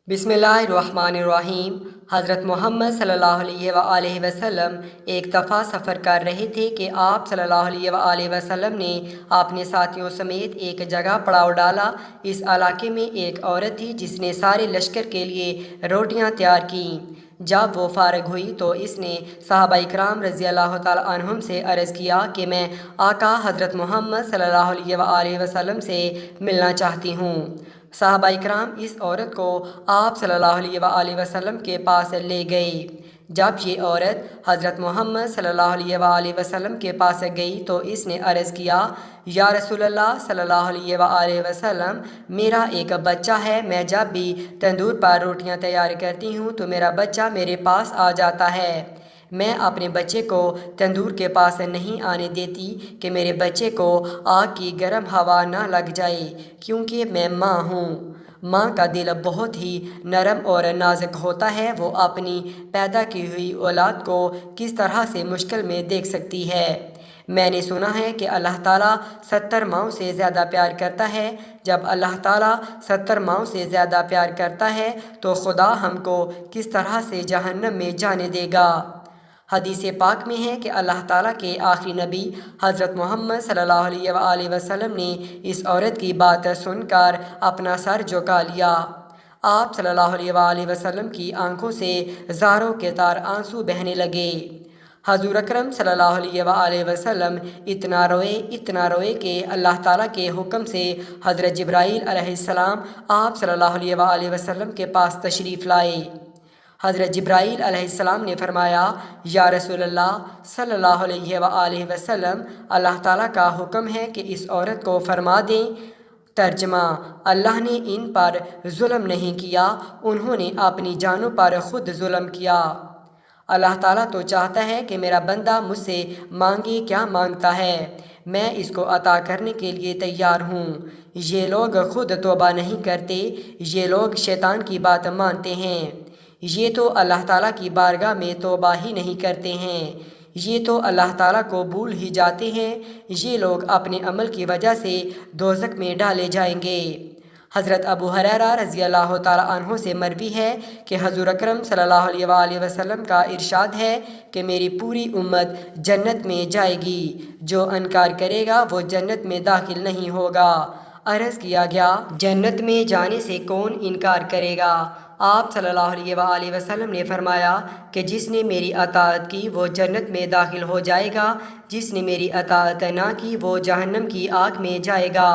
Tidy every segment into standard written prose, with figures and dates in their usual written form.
बिस्मिल्लाहिर्रहमानिर्रहीम। हज़रत मोहम्मद सल्लल्लाहु अलैहि वसल्लम एक दफ़ा सफ़र कर रहे थे कि आप सल्लल्लाहु अलैहि वसल्लम ने अपने साथियों समेत एक जगह पड़ाव डाला। इस इलाके में एक औरत थी जिसने सारे लश्कर के लिए रोटियां तैयार कीं। जब वो फारग हुई तो इसने सहाबा इकराम रज़ी अल्लाह तआला अन्हुम से अर्ज़ किया कि मैं आका हज़रत मोहम्मद सल्लल्लाहु अलैहि वसल्लम से मिलना चाहती हूँ। सहाबा इकराम इस औरत को आप सल्लल्लाहु अलैहि वसल्लम के पास ले गए। जब ये औरत हज़रत मोहम्मद सल्लल्लाहु अलैहि वसल्लम के पास गई तो इसने अर्ज़ किया, या रसूलल्लाह सल्लल्लाहु अलैहि वसल्लम, मेरा एक बच्चा है। मैं जब भी तंदूर पर रोटियां तैयार करती हूँ तो मेरा बच्चा मेरे पास आ जाता है। मैं अपने बच्चे को तंदूर के पास नहीं आने देती कि मेरे बच्चे को आग की गर्म हवा ना लग जाए, क्योंकि मैं माँ हूँ। माँ का दिल बहुत ही नरम और नाजुक होता है। वो अपनी पैदा की हुई औलाद को किस तरह से मुश्किल में देख सकती है। मैंने सुना है कि अल्लाह ताला 70 माओं से ज़्यादा प्यार करता है। जब अल्लाह ताला 70 माओं से ज़्यादा प्यार करता है तो खुदा हमको किस तरह से जहन्नम में जाने देगा। हदीस पाक में है कि अल्लाह ताला के आखिरी नबी हज़रत मोहम्मद सल्लल्लाहु अलैहि वसल्लम ने इस औरत की बात सुनकर अपना सर झुका लिया। आप सल्लल्लाहु अलैहि वसल्लम की आंखों से ज़ारों के तार आंसू बहने लगे। हजूर अकरम सल्लल्लाहु अलैहि वसल्लम इतना रोए कि अल्लाह ताला के हुक्म से हज़रत जिब्राईल अलैहिस्सलाम आप सल्लल्लाहु अलैहि वसल्लम के पास तशरीफ़ लाए। हज़रत जिब्राईल अलैहिस्सलाम ने फरमाया, या रसूलल्लाह सल्लल्लाहु अलैहि वसल्लम, अल्लाह ताला का हुक्म है कि इस औरत को फरमा दें। तर्जमा: अल्लाह ने इन पर जुल्म नहीं किया, उन्होंने अपनी जानों पर खुद जुल्म किया। अल्लाह ताला तो चाहता है कि मेरा बंदा मुझसे मांगे क्या मांगता है, मैं इसको अता करने के लिए तैयार हूँ। ये लोग खुद तौबा नहीं करते, ये लोग शैतान की बात मानते हैं। ये तो अल्लाह ताला की बारगाह में तौबा ही नहीं करते हैं, ये तो अल्लाह ताला को भूल ही जाते हैं। ये लोग अपने अमल की वजह से दोज़ख में डाले जाएंगे। हज़रत अबू हुरैरा रज़ी अल्लाह ताला अन्हु से मरवी है कि हज़ूर अकरम सल्लल्लाहु अलैहि वसल्लम का इरशाद है कि मेरी पूरी उम्मत जन्नत में जाएगी, जो इनकार करेगा वो जन्नत में दाखिल नहीं होगा। अर्ज़ किया गया, जन्नत में जाने से कौन इनकार करेगा? आप सल्लल्लाहु अलैहि वसल्लम ने फरमाया कि जिसने मेरी अताअत की वो जन्नत में दाखिल हो जाएगा, जिसने मेरी अताअत ना की वो जहन्नम की आग में जाएगा।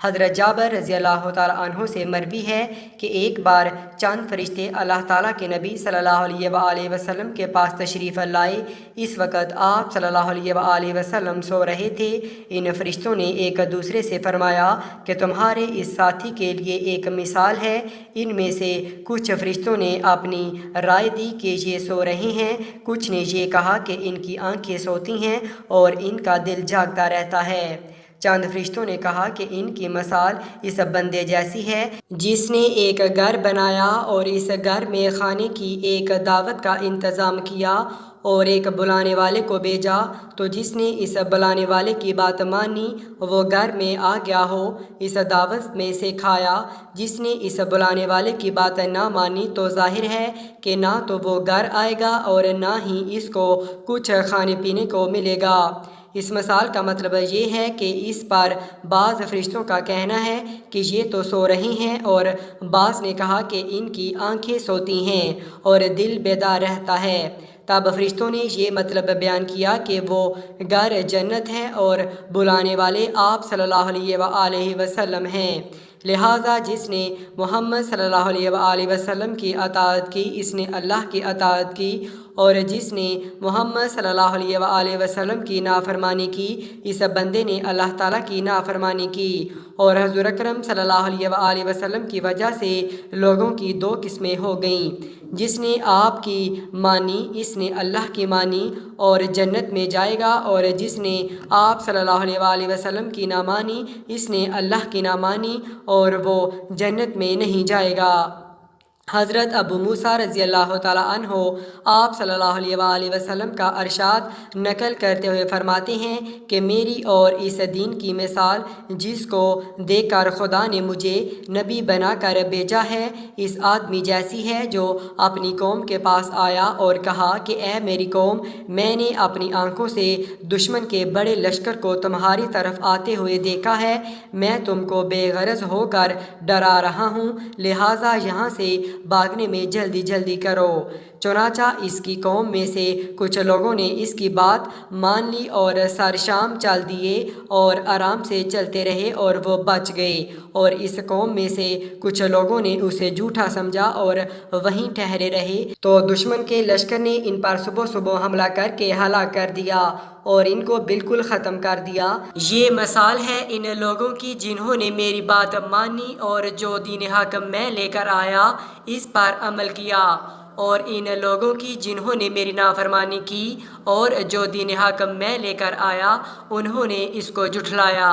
हज़रत जाबिर रज़ी अल्लाह ताला अन्हु से मरवी है कि एक बार चंद फरिश्ते अल्लाह ताला के नबी सल्लल्लाहु अलैहि वसल्लम के पास तशरीफ़ लाए। इस वक्त आप सल्लल्लाहु अलैहि वसल्लम सो रहे थे। इन फरिश्तों ने एक दूसरे से फरमाया कि तुम्हारे इस साथी के लिए एक मिसाल है। इनमें से कुछ फरिश्तों ने अपनी राय दी कि ये सो रहे हैं, कुछ ने ये कहा कि इनकी आंखें सोती हैं और इनका दिल जागता रहता है। चंद फरिश्तों ने कहा कि इनकी मिसाल इस बंदे जैसी है जिसने एक घर बनाया और इस घर में खाने की एक दावत का इंतज़ाम किया और एक बुलाने वाले को भेजा, तो जिसने इस बुलाने वाले की बात मानी वो घर में आ गया हो, इस दावत में से खाया। जिसने इस बुलाने वाले की बात ना मानी तो जाहिर है कि ना तो वो घर आएगा और ना ही इसको कुछ खाने पीने को मिलेगा। इस मिसाल का मतलब ये है कि इस पर बाज़ फरिश्तों का कहना है कि ये तो सो रही हैं और बाज़ ने कहा कि इनकी आंखें सोती हैं और दिल बेदार रहता है। तब फरिश्तों ने ये मतलब बयान किया कि वो घर जन्नत है और बुलाने वाले आप सल्लल्लाहु अलैहि वसल्लम हैं। लिहाजा जिसने मोहम्मद सल्लल्लाहु अलैहि वसल्लम की अताअत की, इसने अल्लाह की अताअत की, और जिसने मोहम्मद सल्लल्लाहु अलैहि वसल्लम की नाफरमानी की, इस बंदे ने अल्लाह ताला की नाफरमानी की। और हज़ूर अकरम सल्लल्लाहु अलैहि वसल्लम की वजह से लोगों की दो किस्में हो गईं। जिसने आपकी मानी इसने अल्लाह की मानी और जन्नत में जाएगा, और जिसने आप सल्लल्लाहु अलैहि वसल्लम की ना मानी इसने अल्लाह की ना मानी और वो जन्नत में नहीं जाएगा। حضرت ابو موسیٰ رضی اللہ تعالیٰ عنہ آپ صلی اللہ علیہ وآلہ وسلم کا ارشاد نقل کرتے ہوئے فرماتے ہیں کہ میری اور اس دین کی مثال جس کو دیکھ کر خدا نے مجھے نبی بنا کر بھیجا ہے اس آدمی جیسی ہے جو اپنی قوم کے پاس آیا اور کہا کہ اے میری قوم، میں نے اپنی آنکھوں سے دشمن کے بڑے لشکر کو تمہاری طرف آتے ہوئے دیکھا ہے، میں تم کو بے غرض ہو کر ڈرا رہا ہوں، لہٰذا یہاں سے بھاگنے میں جلدی جلدی کرو۔ چنانچہ اس کی قوم میں سے کچھ لوگوں نے اس کی بات مان لی اور سر شام چل دیے اور آرام سے چلتے رہے اور وہ بچ گئے، اور اس قوم میں سے کچھ لوگوں نے اسے جھوٹا سمجھا اور وہیں ٹھہرے رہے، تو دشمن کے لشکر نے ان پر صبح صبح حملہ کر کے ہلاک کر دیا اور ان کو بالکل ختم کر دیا۔ یہ مثال ہے ان لوگوں کی جنہوں نے میری بات مانی اور جو دین حق میں لے کر آیا اس پر عمل کیا، اور ان لوگوں کی جنہوں نے میری نافرمانی کی اور جو دین حق میں لے کر آیا انہوں نے اس کو جھٹلایا۔